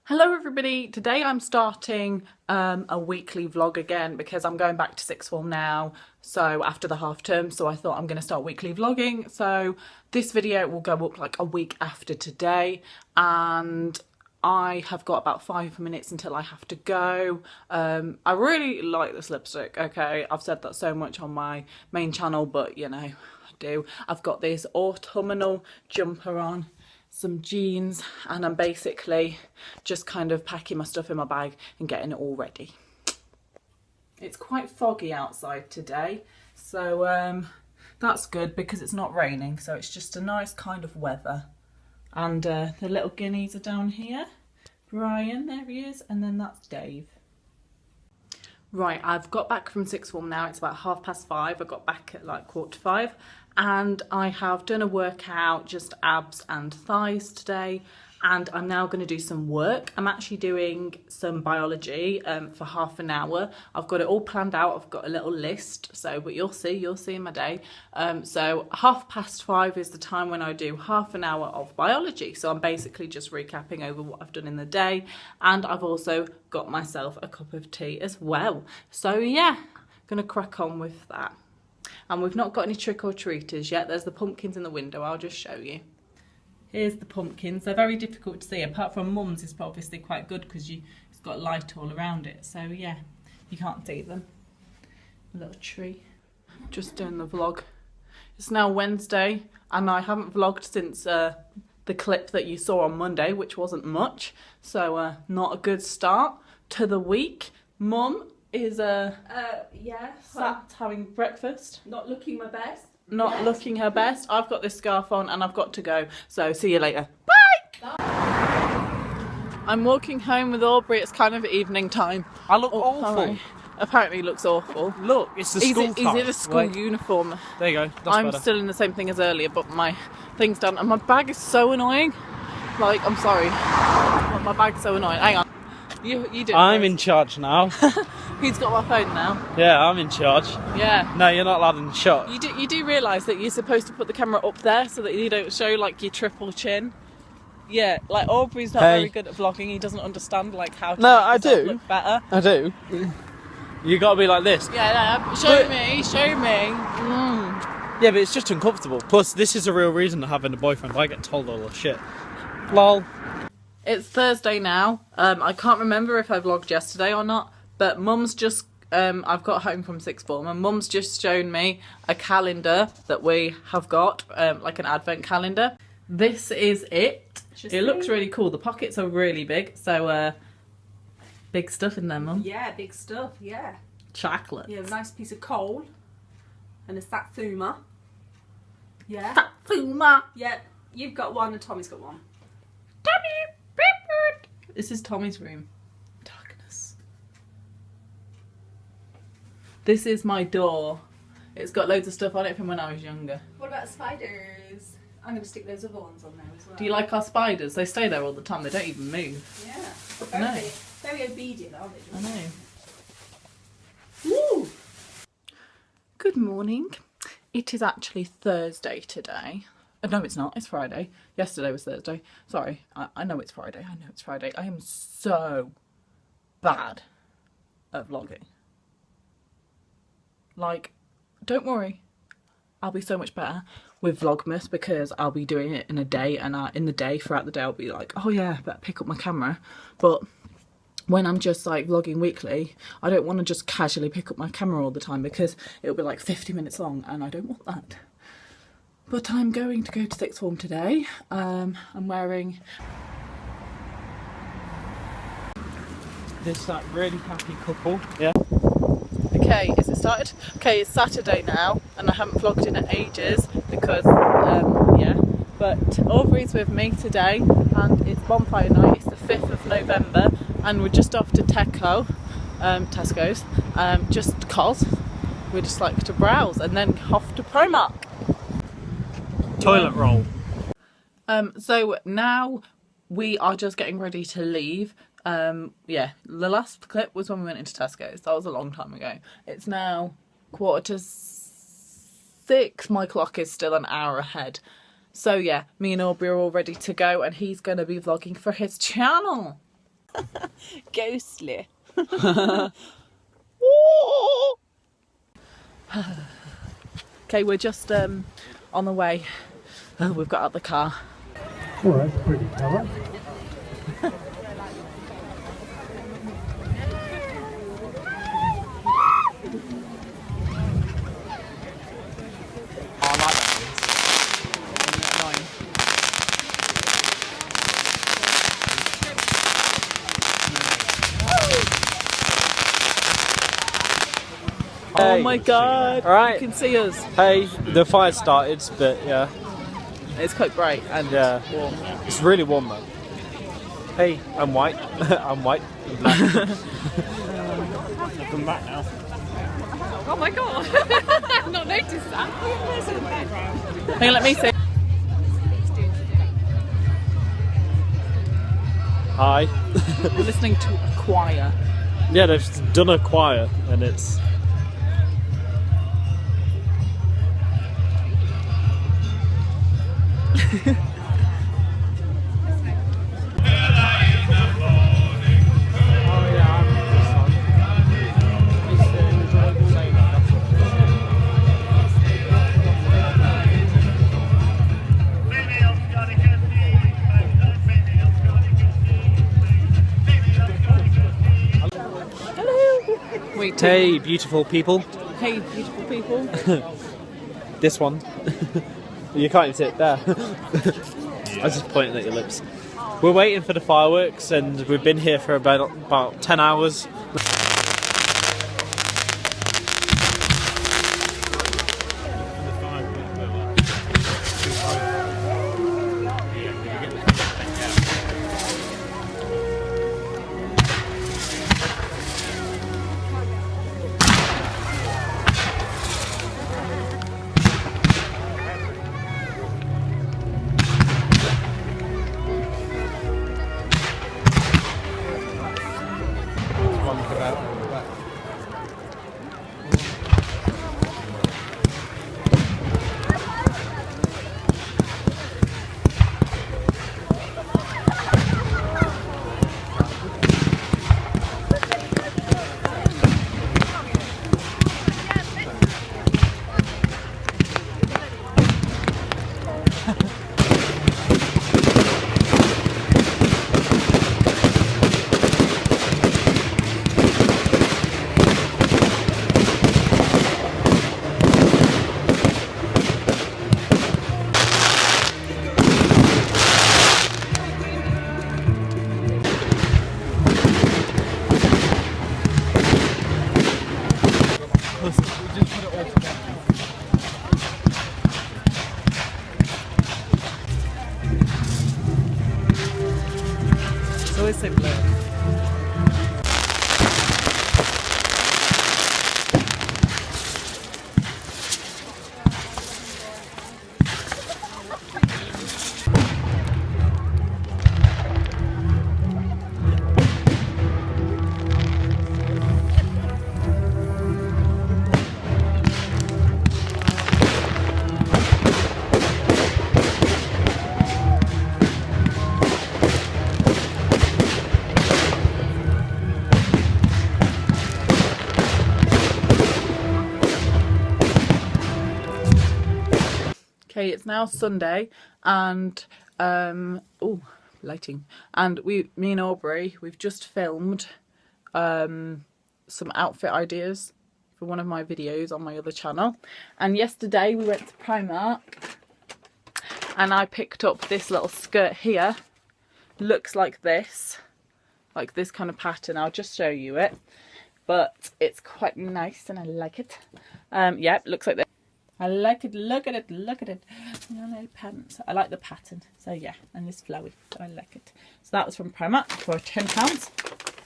Hello everybody, today I'm starting a weekly vlog again because I'm going back to sixth form now, so after the half term, so I thought I'm going to start weekly vlogging. So this video will go up like a week after today, and I have got about 5 minutes until I have to go. I really like this lipstick, okay, I've said that so much on my main channel, but you know, I do. I've got this autumnal jumper on, some jeans, and I'm basically just kind of packing my stuff in my bag and getting it all ready. It's quite foggy outside today, so that's good because it's not raining, so it's just a nice kind of weather. And the little guineas are down here. Brian, there he is, and then that's Dave. Right, I've got back from sixth form now. It's about 5:30. I got back at like 4:45, and I have done a workout, just abs and thighs today, and I'm now going to do some work. I'm actually doing some biology for half an hour. I've got it all planned out. I've got a little list, so but you'll see in my day. So 5:30 is the time when I do half an hour of biology. So I'm basically just recapping over what I've done in the day, and I've also got myself a cup of tea as well. So yeah, gonna crack on with that. And we've not got any trick-or-treaters yet. There's the pumpkins in the window. I'll just show you. Here's the pumpkins. They're very difficult to see. Apart from Mum's, it's obviously quite good because it's got light all around it. So yeah, you can't see them. A little tree. Just doing the vlog. It's now Wednesday, and I haven't vlogged since the clip that you saw on Monday, which wasn't much. So not a good start to the week. Mum is sat having breakfast. Not looking my best. Not looking her best. I've got this scarf on and I've got to go. So see you later. Bye! I'm walking home with Aubrey. It's kind of evening time. I look awful. Sorry. Apparently he looks awful. Look, it's the school He's in a school uniform. There you go. That's I'm better. still in the same thing as earlier, but my thing's done. And my bag is so annoying. Like, I'm sorry. But my bag's so annoying. Hang on. You do. I'm in charge now. He's got my phone now. Yeah, I'm in charge. Yeah. No, you're not allowed in the shot. You do realise that you're supposed to put the camera up there so that you don't show like your triple chin. Yeah, like Aubrey's not very good at vlogging. He doesn't understand like how to make himself look better. I do. You gotta be like this. Yeah, show me. Yeah, but it's just uncomfortable. Plus, this is a real reason to having a boyfriend. I get told all the shit. Lol. It's Thursday now. I can't remember if I vlogged yesterday or not, but Mum's just, I've got home from sixth form, and Mum's just shown me a calendar that we have got, like an advent calendar. This is it. It looks really cool. The pockets are really big, so big stuff in there, Mum. Yeah, big stuff, yeah. Chocolate. Yeah, a nice piece of coal and a satsuma. Yeah. Satsuma. Yeah, you've got one and Tommy's got one. Tommy! This is Tommy's room. Darkness. This is my door. It's got loads of stuff on it from when I was younger. What about spiders? I'm going to stick those other ones on there as well. Do you like our spiders? They stay there all the time. They don't even move. Yeah. Very obedient, aren't they? I know. Woo! Good morning. It is actually Thursday today. No, it's not. It's Friday. Yesterday was Thursday. Sorry. I know it's Friday. I am so bad at vlogging. Like, don't worry. I'll be so much better with Vlogmas because I'll be doing it in a day, and in the day, throughout the day, I'll be like, oh yeah, better pick up my camera. But when I'm just like vlogging weekly, I don't want to just casually pick up my camera all the time because it'll be like 50 minutes long, and I don't want that. But I'm going to go to sixth form today. I'm wearing That really happy couple. Yeah. Okay, is it started? Okay, it's Saturday now, and I haven't vlogged in ages because, yeah. But Aubrey's with me today, and it's Bonfire night. It's the 5th of November, and we're just off to Tesco's, just cause we just like to browse, and then off to Primark. Toilet roll. So now we are just getting ready to leave. Yeah, the last clip was when we went into Tesco's. That was a long time ago. It's now 6:45. My clock is still an hour ahead. So yeah, me and Aubrey are all ready to go, and he's going to be vlogging for his channel. Ghostly. Okay, we're just on the way. Oh, we've got out the car. Oh, that's pretty colour. I like that. Annoying. Oh my god! Alright. You can see us. Hey, the fire started, but yeah. It's quite bright and Yeah. warm. It's really warm though. Hey, I'm white. I'm white. And black. Come back now. Oh my god! I've not noticed that. Hey, let me see. Hi. We're listening to a choir. Yeah, they've done a choir and it's. Wait, Hey, beautiful people. hey, beautiful people. This one. You can't even see it there. I was just pointing at your lips. We're waiting for the fireworks and we've been here for about 10 hours. It's always so blue. Okay, it's now Sunday and lighting. And me and Aubrey, we've just filmed some outfit ideas for one of my videos on my other channel. And yesterday we went to Primark and I picked up this little skirt here. Looks like this kind of pattern. I'll just show you it. But it's quite nice and I like it. Yeah, looks like this. I like it. Look at it. Look at it. No pants. I like the pattern. So yeah, and it's flowy. So I like it. So that was from Primark for £10.